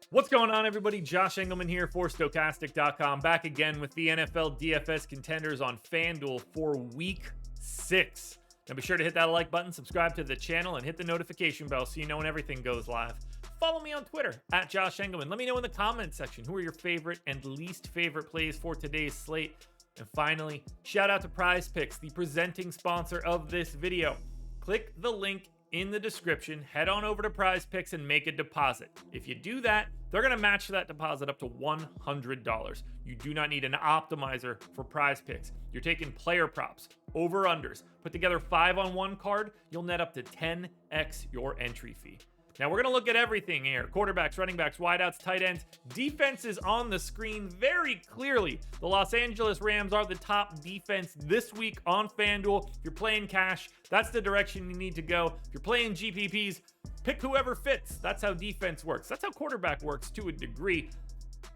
What's going on, everybody? Josh Engleman here for Stokastic.com, back again with the NFL DFS contenders on FanDuel for Week 6. Now be sure to hit that like button, subscribe to the channel, and hit the notification bell so you know when everything goes live. Follow me on Twitter, @Josh Engleman. Let me know in the comments section who are your favorite and least favorite plays for today's slate. And finally, shout out to Prize Picks, the presenting sponsor of this video. Click the link in the description, head on over to Prize Picks and make a deposit. If you do that, they're going to match that deposit up to $100. You do not need an optimizer for Prize Picks. You're taking player props, over-unders, put together 5-on-1 card, you'll net up to 10x your entry fee. Now we're going to look at everything here. Quarterbacks, running backs, wideouts, tight ends. Defense is on the screen very clearly. The Los Angeles Rams are the top defense this week on FanDuel. If you're playing cash, that's the direction you need to go. If you're playing GPPs, pick whoever fits. That's how defense works. That's how quarterback works to a degree.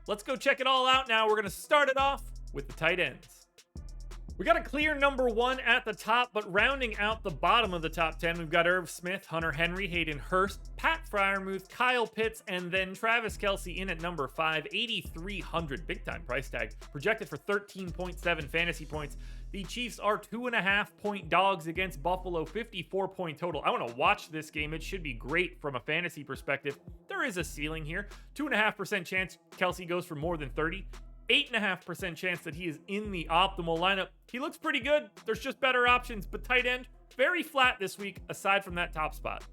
Let's go check it all out now. We're going to start it off with the tight ends. We got a clear number 1 at the top, but rounding out the bottom of the top 10, we've got Irv Smith, Hunter Henry, Hayden Hurst, Pat Freiermuth, Kyle Pitts, and then Travis Kelce in at number 5, 8,300, big time price tag, projected for 13.7 fantasy points. The Chiefs are 2.5-point dogs against Buffalo, 54-point total. I want to watch this game. It should be great from a fantasy perspective. There is a ceiling here. 2.5% chance Kelce goes for more than 30. 8.5% chance that he is in the optimal lineup. He looks pretty good. There's just better options, but tight end, very flat this week, aside from that top spot.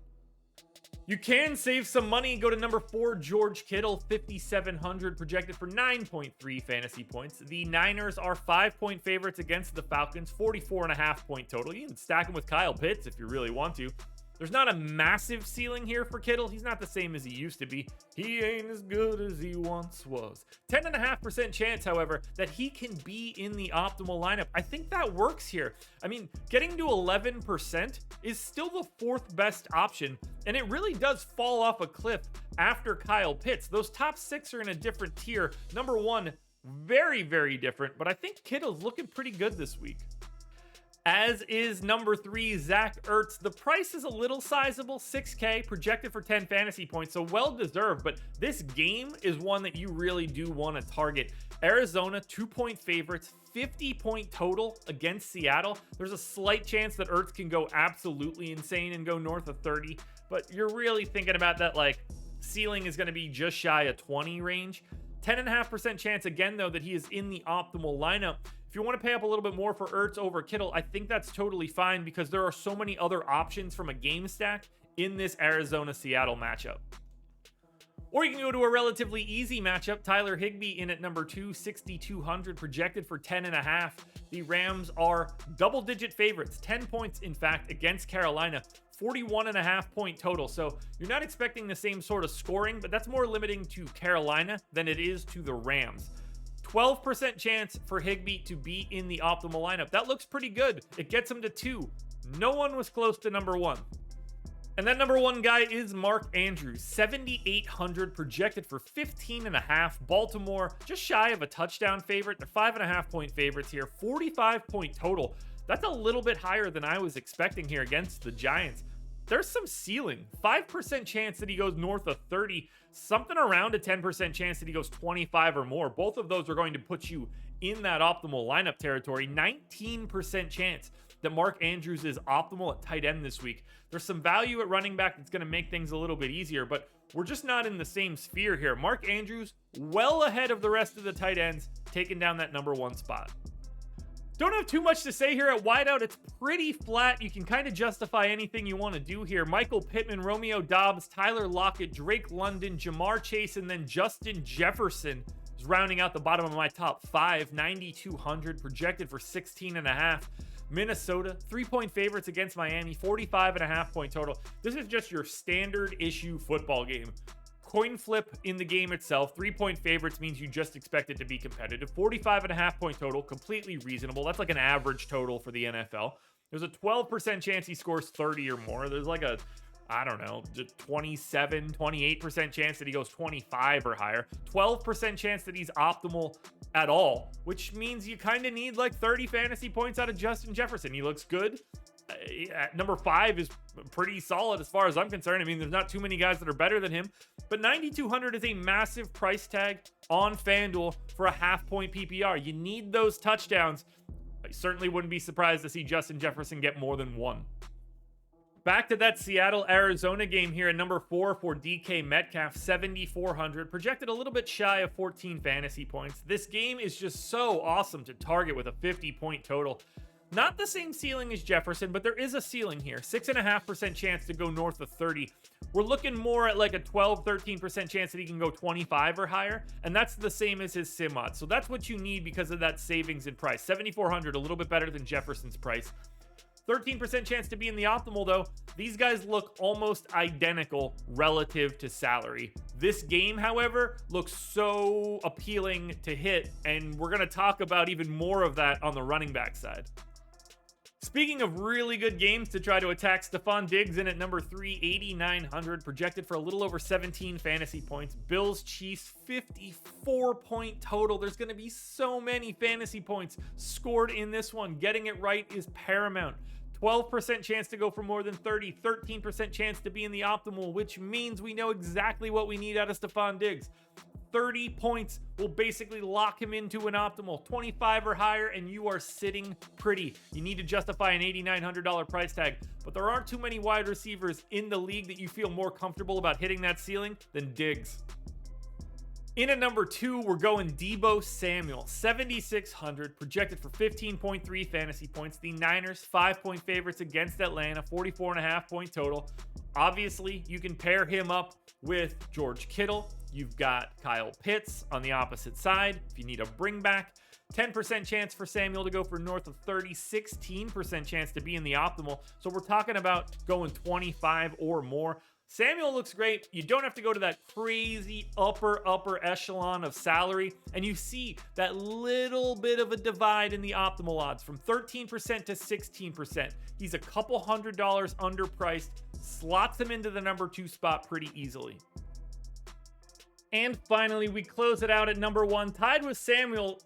You can save some money. Go to number 4, George Kittle, 5,700, projected for 9.3 fantasy points. The Niners are 5-point favorites against the Falcons, 44.5-point total. You can stack him with Kyle Pitts if you really want to. There's not a massive ceiling here for Kittle. He's not the same as he used to be. He ain't as good as he once was. 10.5% chance, however, that he can be in the optimal lineup. I think that works here. I mean, getting to 11% is still the 4th best option, and it really does fall off a cliff after Kyle Pitts. Those top 6 are in a different tier. Number 1, very, very different, but I think Kittle's looking pretty good this week. As is number 3, Zach Ertz. The price is a little sizable, $6K, projected for 10 fantasy points, so well-deserved, but this game is one that you really do want to target. Arizona, 2-point favorites, 50-point total against Seattle. There's a slight chance that Ertz can go absolutely insane and go north of 30, but you're really thinking about that, like, ceiling is going to be just shy of 20 range. 10.5% chance, again, though, that he is in the optimal lineup. If you want to pay up a little bit more for Ertz over Kittle, I think that's totally fine because there are so many other options from a game stack in this Arizona-Seattle matchup. Or you can go to a relatively easy matchup. Tyler HIGBEE in at number 2, 6,200, projected for 10.5. The Rams are double-digit favorites, 10 points, in fact, against Carolina. 41.5-point total. So you're not expecting the same sort of scoring, but that's more limiting to Carolina than it is to the Rams. 12% chance for HIGBEE to be in the optimal lineup. That looks pretty good. It gets him to 2. No one was close to number 1. And that number 1 guy is Mark Andrews, 7,800, projected for 15.5. Baltimore, just shy of a touchdown favorite. They're 5.5-point favorites here. 45-point total. That's a little bit higher than I was expecting here against the Giants. There's some ceiling. 5% chance that he goes north of 30. Something around a 10% chance that he goes 25 or more. Both of those are going to put you in that optimal lineup territory. 19% chance that Mark Andrews is optimal at tight end this week. There's some value at running back that's going to make things a little bit easier, but we're just not in the same sphere here. Mark Andrews, well ahead of the rest of the tight ends, taking down that number 1 spot. Don't have too much to say here at wideout. It's pretty flat. You can kind of justify anything you want to do here. Michael Pittman, Romeo Doubs, Tyler Lockett, Drake London, Jamar Chase, and then Justin Jefferson is rounding out the bottom of my top 5. 9,200, projected for 16.5. Minnesota, 3-point favorites against Miami, 45.5-point total. This is just your standard issue football game. Coin flip in the game itself. 3-point favorites means you just expect it to be competitive. 45.5-point total, completely reasonable. That's like an average total for the NFL. There's a 12% chance he scores 30 or more. There's like a, I don't know, 27, 28% chance that he goes 25 or higher. 12% chance that he's optimal at all, which means you kind of need like 30 fantasy points out of Justin Jefferson. He looks good. At number 5 is pretty solid as far as I'm concerned. I mean, there's not too many guys that are better than him, but 9,200 is a massive price tag on FanDuel for a half-point PPR. You need those touchdowns. I certainly wouldn't be surprised to see Justin Jefferson get more than one. Back to that Seattle-Arizona game here at number 4 for DK Metcalf, 7,400, projected a little bit shy of 14 fantasy points. This game is just so awesome to target with a 50-point total. Not the same ceiling as Jefferson, but there is a ceiling here. 6.5% chance to go north of 30. We're looking more at like a 12-13% chance that he can go 25 or higher, and that's the same as his sim odds. So that's what you need because of that savings in price. 7,400, a little bit better than Jefferson's price. 13% chance to be in the optimal, though. These guys look almost identical relative to salary. This game, however, looks so appealing to hit, and we're going to talk about even more of that on the running back side. Speaking of really good games to try to attack, Stefon Diggs in at number 3, 8,900, projected for a little over 17 fantasy points. Bills Chiefs, 54-point total. There's going to be so many fantasy points scored in this one. Getting it right is paramount. 12% chance to go for more than 30, 13% chance to be in the optimal, which means we know exactly what we need out of Stefon Diggs. 30 points will basically lock him into an optimal. 25 or higher, and you are sitting pretty. You need to justify an $8,900 price tag, but there aren't too many wide receivers in the league that you feel more comfortable about hitting that ceiling than Diggs. In at number 2, we're going DEEBO Samuel, 7,600, projected for 15.3 fantasy points. The Niners, 5-point favorites against Atlanta, 44.5-point total. Obviously, you can pair him up with George Kittle. You've got Kyle Pitts on the opposite side if you need a bring back. 10% chance for Samuel to go for north of 30, 16% chance to be in the optimal. So we're talking about going 25 or more. Samuel looks great. You don't have to go to that crazy upper echelon of salary. And you see that little bit of a divide in the optimal odds from 13% to 16%. He's a couple $100 underpriced, slots him into the number 2 spot pretty easily. And finally, we close it out at number 1, tied with Samuel.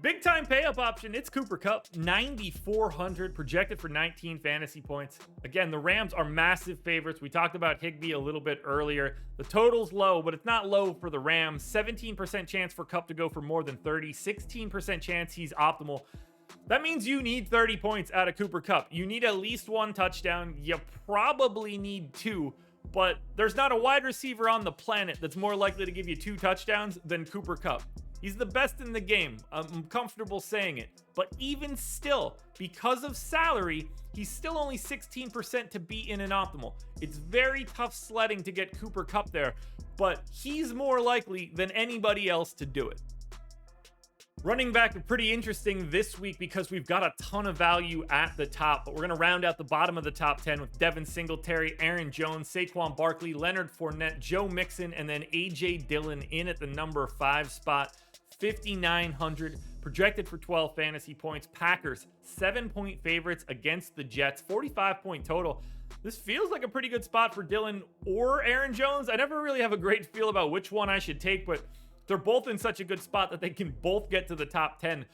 Big time pay up option. It's Cooper Kupp, 9,400, projected for 19 fantasy points. Again, the Rams are massive favorites. We talked about HIGBEE a little bit earlier. The total's low, but it's not low for the Rams. 17% chance for Kupp to go for more than 30, 16% chance he's optimal. That means you need 30 points out of Cooper Kupp. You need at least 1 touchdown. You probably need 2. But there's not a wide receiver on the planet that's more likely to give you 2 touchdowns than Cooper Kupp. He's the best in the game. I'm comfortable saying it. But even still, because of salary, he's still only 16% to be in an optimal. It's very tough sledding to get Cooper Kupp there, but he's more likely than anybody else to do it. Running back are pretty interesting this week because we've got a ton of value at the top, but we're going to round out the bottom of the top 10 with Devin Singletary, Aaron Jones, Saquon Barkley, Leonard Fournette, Joe Mixon, and then A.J. Dillon in at the number 5 spot. 5,900, projected for 12 fantasy points. Packers, 7-point favorites against the Jets, 45-point total. This feels like a pretty good spot for Dillon or Aaron Jones. I never really have a great feel about which one I should take, but they're both in such a good spot that they can both get to the top 10.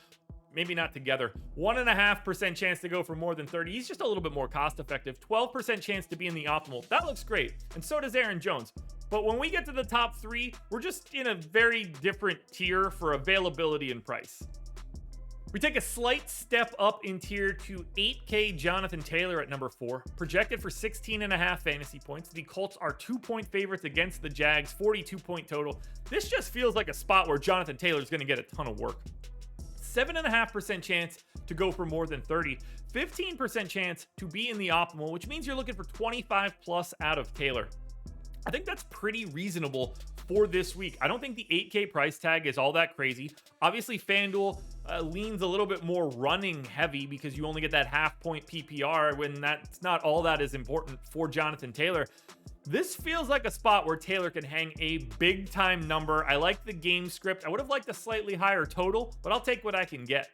Maybe not together. 1.5% chance to go for more than 30. He's just a little bit more cost effective. 12% chance to be in the optimal. That looks great. And so does Aaron Jones. But when we get to the top 3, we're just in a very different tier for availability and price. We take a slight step up in tier to 8K Jonathan Taylor at number 4, projected for 16.5 fantasy points. The Colts are 2-point favorites against the Jags, 42-point total. This just feels like a spot where Jonathan Taylor is going to get a ton of work. 7.5% chance to go for more than 30, 15% chance to be in the optimal, which means you're looking for 25 plus out of Taylor. I think that's pretty reasonable for this week. I don't think the 8K price tag is all that crazy. Obviously, FanDuel leans a little bit more running heavy because you only get that half-point PPR when that's not all that is important for Jonathan Taylor. This feels like a spot where Taylor can hang a big-time number. I like the game script. I would have liked a slightly higher total, but I'll take what I can get.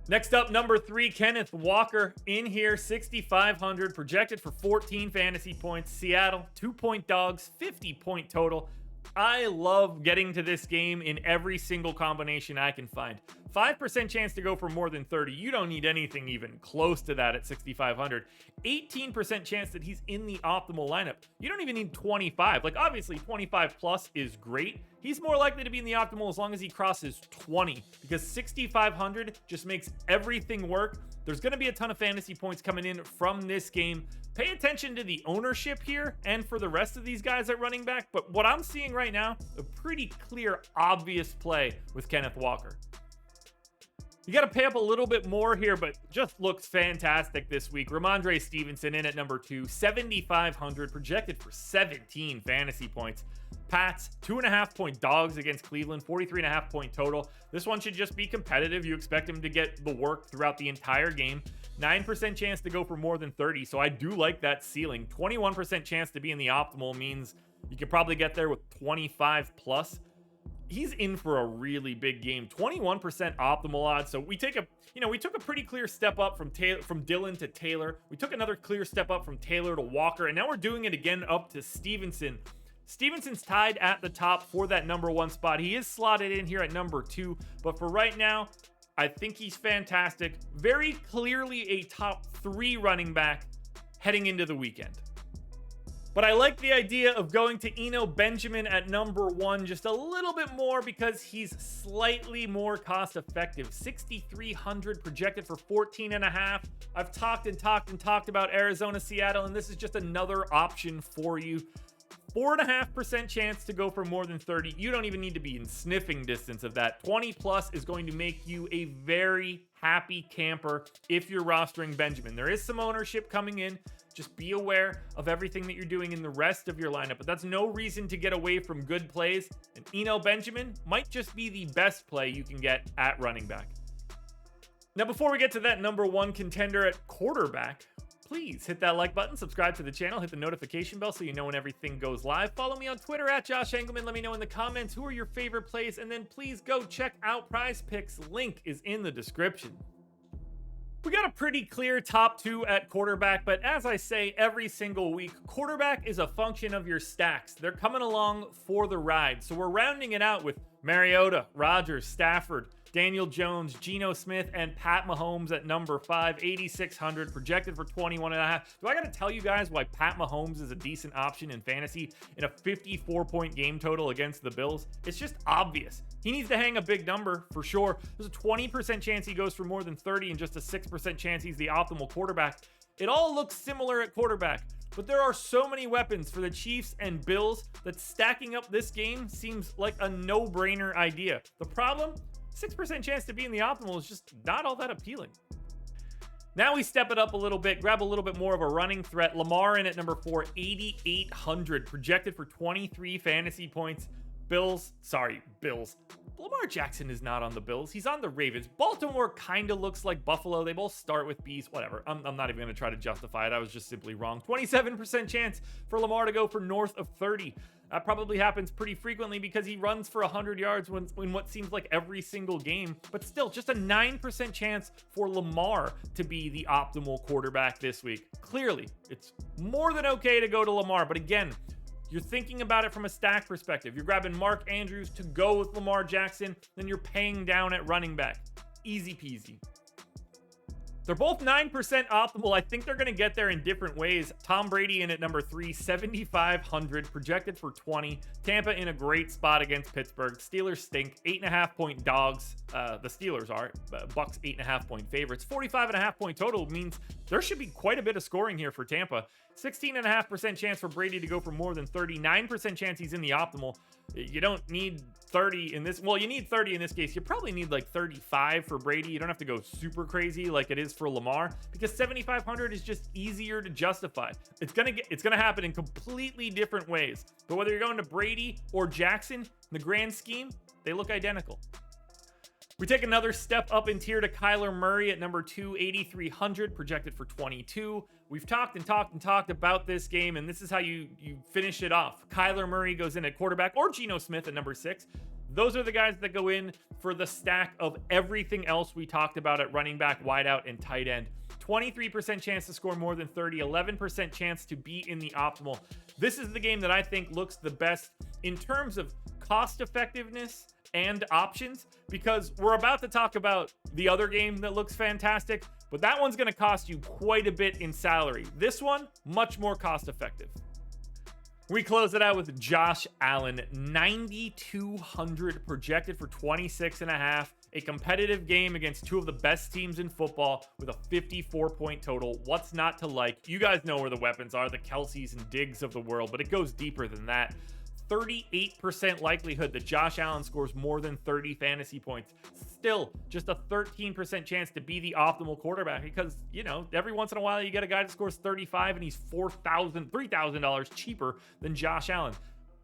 Next up, number 3, Kenneth Walker in here, 6,500, projected for 14 fantasy points. Seattle, 2-point dogs, 50-point total. I love getting to this game in every single combination I can find. 5% chance to go for more than 30. You don't need anything even close to that at 6,500. 18% chance that he's in the optimal lineup. You don't even need 25. Like, obviously 25 plus is great. He's more likely to be in the optimal as long as he crosses 20, because 6,500 just makes everything work. There's going to be a ton of fantasy points coming in from this game. Pay attention to the ownership here and for the rest of these guys at running back. But what I'm seeing right now, a pretty clear, obvious play with Kenneth Walker. You got to pay up a little bit more here, but just looks fantastic this week. RHAMONDRE Stevenson in at number 2, 7,500, projected for 17 fantasy points. Pats, 2.5-point dogs against Cleveland, 43.5-point total. This one should just be competitive. You expect him to get the work throughout the entire game. 9% chance to go for more than 30, so I do like that ceiling. 21% chance to be in the optimal means you could probably get there with 25 plus. He's in for a really big game. 21% optimal odds. So we took a pretty clear step up from Dillon to Taylor. We took another clear step up from Taylor to Walker, and now we're doing it again up to Stevenson. Stevenson's tied at the top for that number 1 spot. He is slotted in here at number 2, but for right now, I think he's fantastic. Very clearly a top 3 running back heading into the weekend. But I like the idea of going to Eno Benjamin at number 1 just a little bit more because he's slightly more cost effective. 6,300 projected for 14.5. I've talked about Arizona, Seattle, and this is just another option for you. 4.5% chance to go for more than 30. You don't even need to be in sniffing distance of that. 20 plus is going to make you a very happy camper if you're rostering Benjamin. There is some ownership coming in. Just be aware of everything that you're doing in the rest of your lineup, but that's no reason to get away from good plays. And Eno Benjamin might just be the best play you can get at running back. Now, before we get to that number 1 contender at quarterback, please hit that like button, subscribe to the channel, hit the notification bell so you know when everything goes live. Follow me on Twitter at Josh Engleman. Let me know in the comments who are your favorite plays, and then please go check out Prize Picks. Link is in the description. We got a pretty clear top 2 at quarterback, but as I say every single week, quarterback is a function of your stacks. They're coming along for the ride. So we're rounding it out with Mariota, Rodgers, Stafford, Daniel Jones, Geno Smith, and Pat Mahomes at number 5, 8,600, projected for 21.5. Do I got to tell you guys why Pat Mahomes is a decent option in fantasy in a 54-point game total against the Bills? It's just obvious. He needs to hang a big number for sure. There's a 20% chance he goes for more than 30 and just a 6% chance he's the optimal quarterback. It all looks similar at quarterback, but there are so many weapons for the Chiefs and Bills that stacking up this game seems like a no-brainer idea. The problem? 6% chance to be in the optimal is just not all that appealing. Now we step it up a little bit, grab a little bit more of a running threat. Lamar in at number 4, 8,800, projected for 23 fantasy points. Bills. Lamar Jackson is not on the Bills. He's on the Ravens. Baltimore kind of looks like Buffalo. They both start with B's. Whatever. I'm not even going to try to justify it. I was just simply wrong. 27% chance for Lamar to go for north of 30. That probably happens pretty frequently because he runs for 100 yards in what seems like every single game. But still, just a 9% chance for Lamar to be the optimal quarterback this week. Clearly, it's more than okay to go to Lamar. But again, you're thinking about it from a stack perspective. You're grabbing Mark Andrews to go with Lamar Jackson, then you're paying down at running back. Easy peasy. They're both 9% optimal. I think they're going to get there in different ways. Tom Brady in at number 3, 7,500, projected for 20. Tampa in a great spot against Pittsburgh. Steelers stink. 8.5-point dogs. The Steelers are. Bucks 8.5-point favorites. 45.5-point total means there should be quite a bit of scoring here for Tampa. 16.5% chance for Brady to go for more than 30. 9% chance he's in the optimal. You don't need 30 in this. Well, you need 30 in this case. You probably need like 35 for Brady. You don't have to go super crazy like it is for Lamar, because 7,500 is just easier to justify. It's gonna happen in completely different ways. But whether you're going to Brady or Jackson, in the grand scheme, they look identical. We take another step up in tier to Kyler Murray at number 2, 8,300, projected for 22. We've talked about this game, and this is how you finish it off. Kyler Murray goes in at quarterback, or Geno Smith at number 6. Those are the guys that go in for the stack of everything else we talked about at running back, wideout, and tight end. 23% chance to score more than 30, 11% chance to be in the optimal. This is the game that I think looks the best in terms of cost effectiveness and options, because we're about to talk about the other game that looks fantastic, but that one's going to cost you quite a bit in salary. This one, much more cost effective. We close it out with Josh Allen, 9,200 projected for 26.5. A competitive game against two of the best teams in football with a 54-point total. What's not to like? You guys know where the weapons are, the KELCEs and Diggs of the world, but it goes deeper than that. 38% likelihood that Josh Allen scores more than 30 fantasy points. Still, just a 13% chance to be the optimal quarterback because, you know, every once in a while you get a guy that scores 35 and he's $3,000 cheaper than Josh Allen.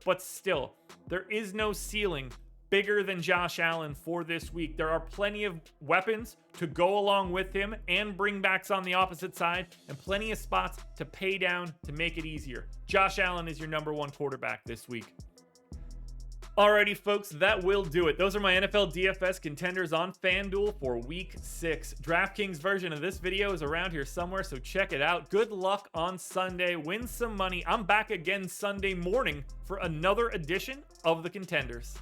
But still, there is no ceiling bigger than Josh Allen for this week. There are plenty of weapons to go along with him and bringbacks on the opposite side, and plenty of spots to pay down to make it easier. Josh Allen is your #1 quarterback this week. Alrighty, folks, that will do it. Those are my NFL DFS contenders on FanDuel for Week 6. DraftKings version of this video is around here somewhere, so check it out. Good luck on Sunday. Win some money. I'm back again Sunday morning for another edition of the Contenders.